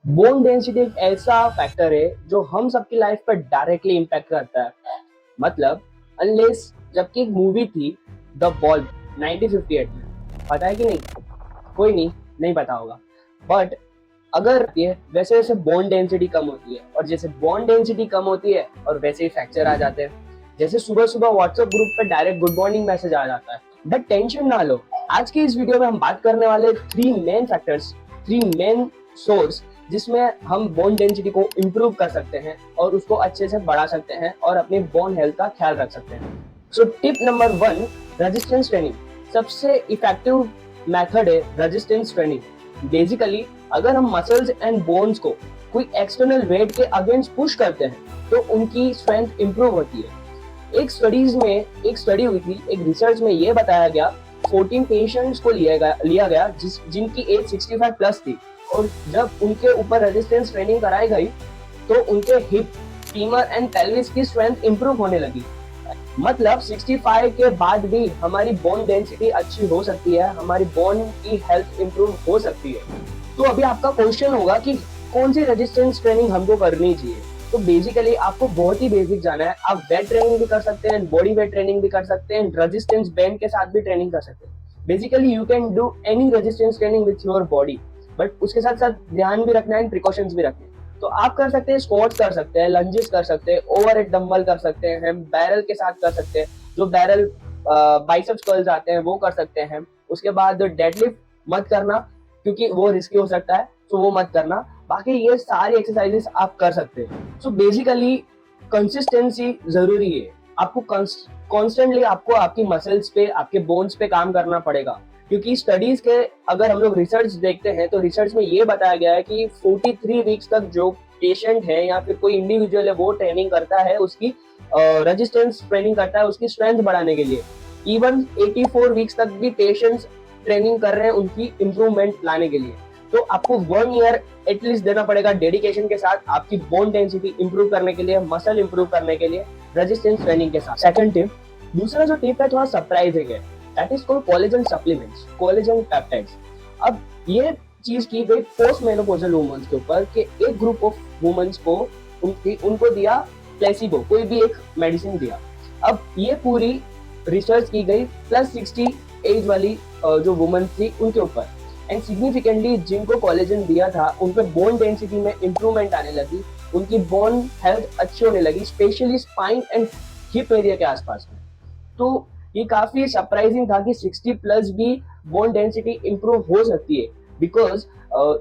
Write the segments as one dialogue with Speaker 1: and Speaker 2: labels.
Speaker 1: Bone density एक ऐसा factor है जो हम सबकी लाइफ पर डायरेक्टली इम्पैक्ट करता है। मतलब अनलेस जबकि एक मूवी थी द बॉल 1958 में, पता है कि नहीं? कोई नहीं पता होगा। बट अगर ये वैसे वैसे बॉन्ड डेंसिटी कम होती है, और जैसे बॉन्ड डेंसिटी कम होती है और वैसे ही फ्रैक्चर आ जाते हैं। जैसे सुबह सुबह व्हाट्सएप ग्रुप पे डायरेक्ट गुड मॉर्निंग मैसेज आ जाता है। बट टेंशन ना लो, आज की इस वीडियो में हम बात करने वाले थ्री मेन सोर्स जिसमें हम बोन डेंसिटी को इम्प्रूव कर सकते हैं और उसको अच्छे से बढ़ा सकते हैं और अपनी बोन हेल्थ का ख्याल रख सकते हैं। So tip number 1, resistance training. सबसे इफेक्टिव मेथड है रेजिस्टेंस ट्रेनिंग। बेसिकली अगर हम मसल्स एंड बोन्स को कोई एक्सटर्नल वेट के अगेंस्ट पुश करते हैं तो उनकी स्ट्रेंथ इंप्रूव होती है। एक स्टडी हुई थी, एक रिसर्च में ये बताया गया, 14 पेशेंट्स को लिया गया जिनकी एज 65 प्लस थी, और जब उनके ऊपर रेजिस्टेंस ट्रेनिंग कराई गई तो उनके हिप, फीमर एंड पेल्विस की स्ट्रेंथ इंप्रूव होने लगी। मतलब 65 के बाद भी हमारी बोन डेंसिटी अच्छी हो सकती है, हमारी बोन की हेल्थ इंप्रूव हो सकती है। तो अभी आपका क्वेश्चन होगा कि कौन सी रेजिस्टेंस ट्रेनिंग हमको करनी चाहिए। तो बेसिकली आपको बहुत ही बेसिक जाना है। आप वेट ट्रेनिंग भी कर सकते हैं, बॉडी वेट ट्रेनिंग भी कर सकते हैं, रेजिस्टेंस बैंड के साथ भी ट्रेनिंग कर सकते हैं। Basically you can do any resistance training with your body, but उसके साथ साथ ध्यान भी रखना है, प्रिकॉशंस भी रखने हैं। तो आप कर सकते हैं, स्क्वाट्स कर सकते हैं, लंजेस कर सकते हैं, ओवर हेड डंबल कर सकते हैं, बैरल के साथ कर सकते हैं, जो बैरल बाइसेप्स कर्ल्स आते हैं वो कर सकते हैं। उसके बाद डेडलिफ्ट मत करना क्योंकि वो रिस्की हो सकता है, तो वो मत करना। बाकी ये सारी एक्सरसाइजेस आप कर सकते हैं। सो बेसिकली कंसिस्टेंसी जरूरी है। आपको कॉन्स्टेंटली आपको आपकी मसल्स पे, आपके बोन्स पे काम करना पड़ेगा, क्योंकि स्टडीज के अगर हम लोग रिसर्च देखते हैं तो रिसर्च में ये बताया गया है कि 43 वीक्स तक जो पेशेंट है या फिर कोई इंडिविजुअल है वो ट्रेनिंग करता है, उसकी रेजिस्टेंस ट्रेनिंग करता है उसकी स्ट्रेंथ बढ़ाने के लिए। इवन 84 वीक्स तक भी पेशेंट्स ट्रेनिंग कर रहे हैं उनकी इंप्रूवमेंट लाने के लिए। तो आपको 1 ईयर एटलीस्ट देना पड़ेगा डेडिकेशन के साथ, आपकी बोन डेंसिटी इंप्रूव करने के लिए, मसल इंप्रूव करने के लिए, रेजिस्टेंस ट्रेनिंग के साथ। सेकंड टिप, दूसरा जो टिप है थोड़ा सरप्राइजिंग है, that is called collagen supplements, collagen peptides. अब ये चीज की गई पोस्ट मेनोपॉजल वुमेन्स के ऊपर कि एक ग्रुप ऑफ वुमेन्स को उनको दिया प्लेसिबो, कोई भी एक मेडिसिन दिया। अब ये पूरी रिसर्च की गई +60 एज वाली जो वुमेन थी उनके ऊपर, एंड सिग्निफिकेंटली जिनको कोलेजन दिया था उन पे बोन डेंसिटी में इंप्रूवमेंट आने लगी, उनकी बोन हेल्थ अच्छी होने लगी, specially spine and hip area के आसपास में। तो ये काफी सरप्राइजिंग था कि 60 प्लस भी बोन डेंसिटी इंप्रूव हो सकती है, बिकॉज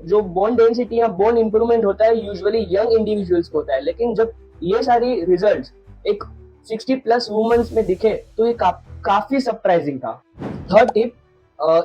Speaker 1: जो बोन डेंसिटी या बोन इंप्रूवमेंट होता है यूजुअली यंग इंडिविजुअल्स को होता है, लेकिन जब ये सारी रिजल्ट्स एक 60 प्लस वुमेन्स में दिखे तो ये काफी सरप्राइजिंग था। थर्ड टिप,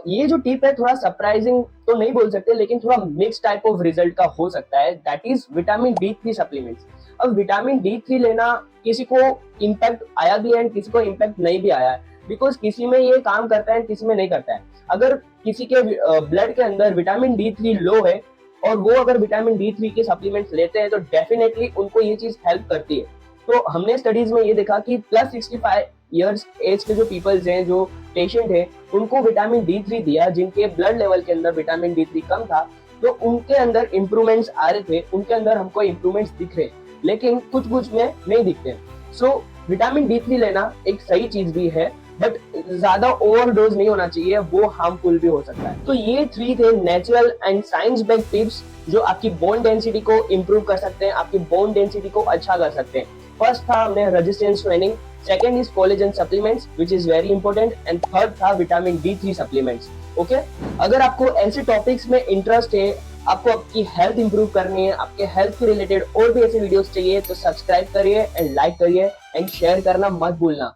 Speaker 1: ये जो टिप है थोड़ा सरप्राइजिंग तो नहीं बोल सकते, लेकिन थोड़ा मिक्स टाइप ऑफ रिजल्ट का हो सकता है, that is vitamin D3 supplements. अब विटामिन D3 लेना किसी को इम्पैक्ट आया भी है एंड किसी को इम्पैक्ट नहीं भी आया है, बिकॉज किसी में ये काम करता है किसी में नहीं करता है। अगर किसी के ब्लड के अंदर विटामिन D3 लो है और वो अगर विटामिन D3 के सप्लीमेंट्स लेते हैं तो डेफिनेटली उनको ये चीज हेल्प करती है। तो हमने स्टडीज में ये देखा कि +65 ईयर्स एज के जो पीपल्स हैं, जो पेशेंट है, उनको विटामिन D3 दिया जिनके ब्लड लेवल के अंदर विटामिन D3 कम था, तो उनके अंदर इंप्रूवमेंट्स आ रहे थे, उनके अंदर हमको इंप्रूवमेंट्स दिख रहे, लेकिन कुछ कुछ में नहीं दिखते। सो विटामिन D3 लेना एक सही चीज भी है, बट ज्यादा ओवरडोज नहीं होना चाहिए, वो हार्मफुल भी हो सकता है। तो ये 3 थे natural and science based tips जो आपकी बोन डेंसिटी को इंप्रूव कर सकते हैं, आपकी बोन डेंसिटी को अच्छा कर सकते हैं। फर्स्ट था हमने resistance training, second is collagen supplements which is very important, and third था विटामिन D3 सप्लीमेंट्स। ओके, अगर आपको ऐसे टॉपिक्स में इंटरेस्ट है, आपको आपकी हेल्थ इंप्रूव करनी है, आपके हेल्थ के रिलेटेड और भी ऐसे वीडियोस चाहिए, तो सब्सक्राइब करिए एंड लाइक करिए एंड शेयर करना मत भूलना।